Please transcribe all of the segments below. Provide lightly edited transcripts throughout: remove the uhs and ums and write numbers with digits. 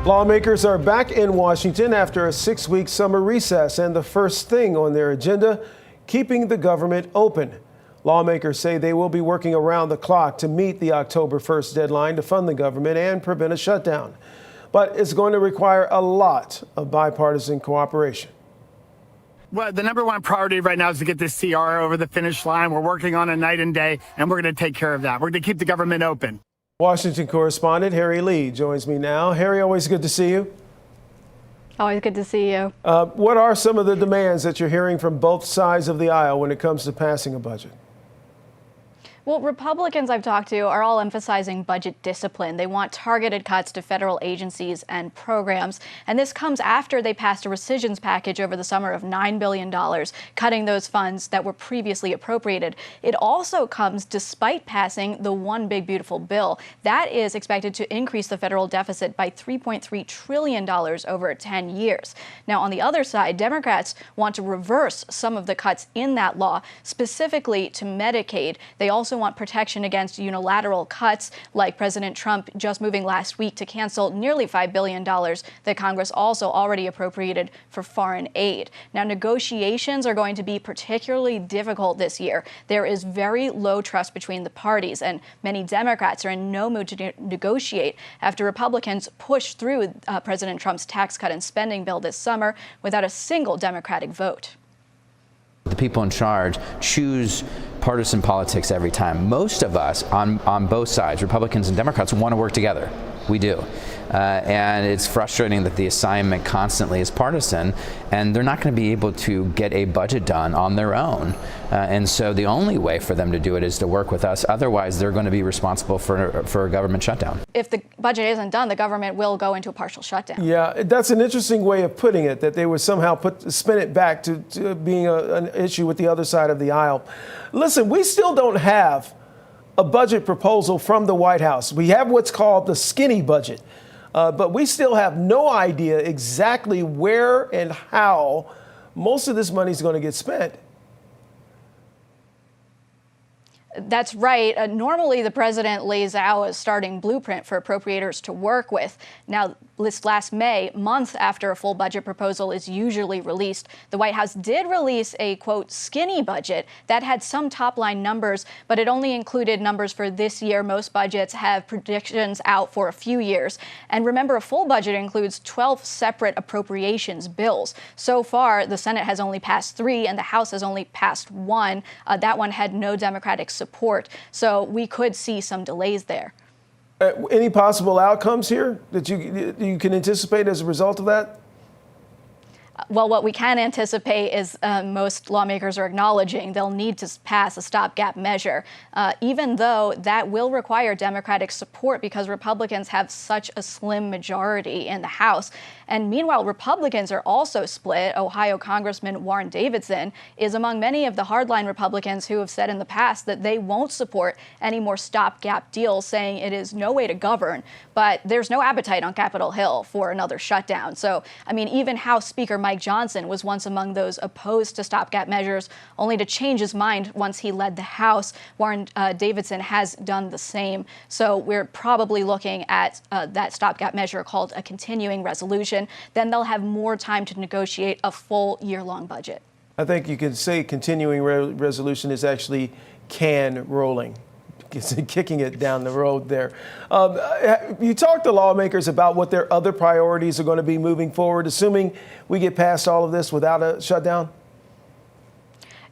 Lawmakers are back in Washington after a 6-week summer recess, and the first thing on their agenda, keeping the government open. Lawmakers say they will be working around the clock to meet the October 1st deadline to fund the government and prevent a shutdown. But it's going to require a lot of bipartisan cooperation. Well, the number one priority right now is to get this CR over the finish line. We're working on it night and day, and we're going to take care of that. We're going to keep the government open. Washington Correspondent Harri Leigh joins me now. Harri, always good to see you. Always good to see you. What are some of the demands that you're hearing from both sides of the aisle when it comes to passing a budget? Well, Republicans I've talked to are all emphasizing budget discipline. They want targeted cuts to federal agencies and programs. And this comes after they passed a rescissions package over the summer of $9 billion, cutting those funds that were previously appropriated. It also comes despite passing the One Big Beautiful Bill. That is expected to increase the federal deficit by $3.3 trillion over 10 years. Now, on the other side, Democrats want to reverse some of the cuts in that law, specifically to Medicaid. They also want protection against unilateral cuts, like President Trump just moving last week to cancel nearly $5 billion that Congress also already appropriated for foreign aid. Now, negotiations are going to be particularly difficult this year. There is very low trust between the parties, and many Democrats are in no mood to negotiate after Republicans pushed through President Trump's tax cut and spending bill this summer without a single Democratic vote. The people in charge choose partisan politics every time. Most of us on both sides, Republicans and Democrats, want to work together. We do. And it's frustrating that the assignment constantly is partisan, and they're not going to be able to get a budget done on their own. And so the only way for them to do it is to work with us. Otherwise, they're going to be responsible for a government shutdown. If the budget isn't done, the government will go into a partial shutdown. Yeah, that's an interesting way of putting it, that they would somehow spin it back to being an issue with the other side of the aisle. Listen, we still don't have a budget proposal from the White House. We have what's called the skinny budget, but we still have no idea exactly where and how most of this money is going to get spent. That's right. Normally, the president lays out a starting blueprint for appropriators to work with. Now, this last May, month after a full budget proposal is usually released, the White House did release a, quote, skinny budget that had some top-line numbers, but it only included numbers for this year. Most budgets have predictions out for a few years. And remember, a full budget includes 12 separate appropriations bills. So far, the Senate has only passed 3 and the House has only passed 1. That one had no Democratic support. So we could see some delays there. Any possible outcomes here that you can anticipate as a result of that? Well, what we can anticipate is most lawmakers are acknowledging they'll need to pass a stopgap measure, even though that will require Democratic support because Republicans have such a slim majority in the House. And meanwhile, Republicans are also split. Ohio Congressman Warren Davidson is among many of the hardline Republicans who have said in the past that they won't support any more stopgap deals, saying it is no way to govern. But there's no appetite on Capitol Hill for another shutdown. So, I mean, even House Speaker Mike Johnson was once among those opposed to stopgap measures, only to change his mind once he led the House. Warren Davidson has done the same. So we're probably looking at that stopgap measure called a continuing resolution. Then they'll have more time to negotiate a full year-long budget. I think you could say continuing resolution is actually can rolling. Kicking it down the road there. You talked to lawmakers about what their other priorities are going to be moving forward, assuming we get past all of this without a shutdown?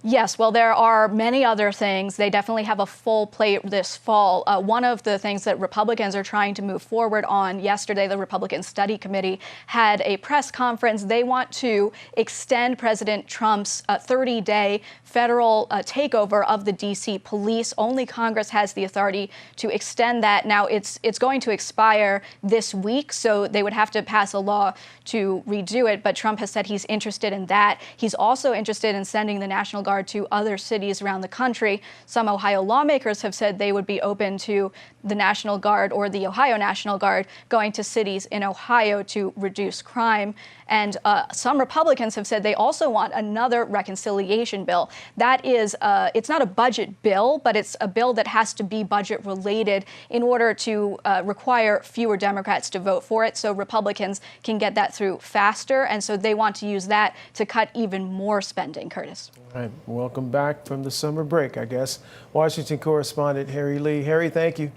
Yes, well, there are many other things. They definitely have a full plate this fall. One of the things that Republicans are trying to move forward on, yesterday, the Republican Study Committee had a press conference. They want to extend President Trump's 30-day federal takeover of the D.C. police. Only Congress has the authority to extend that. Now, it's going to expire this week, so they would have to pass a law to redo it. But Trump has said he's interested in that. He's also interested in sending the National Guard Guard to other cities around the country. Some Ohio lawmakers have said they would be open to the National Guard or the Ohio National Guard going to cities in Ohio to reduce crime. And some Republicans have said they also want another reconciliation bill. That is, it's not a budget bill, but it's a bill that has to be budget related in order to require fewer Democrats to vote for it, so Republicans can get that through faster. And so they want to use that to cut even more spending. Curtis. All right. Welcome back from the summer break, I guess. Washington Correspondent Harri Leigh. Harri, thank you.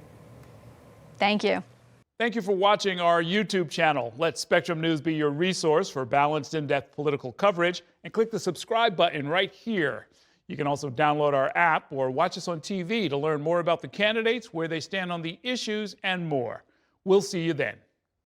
Thank you. Thank you for watching our YouTube channel. Let Spectrum News be your resource for balanced, in-depth political coverage, and click the subscribe button right here. You can also download our app or watch us on TV to learn more about the candidates, where they stand on the issues, and more. We'll see you then.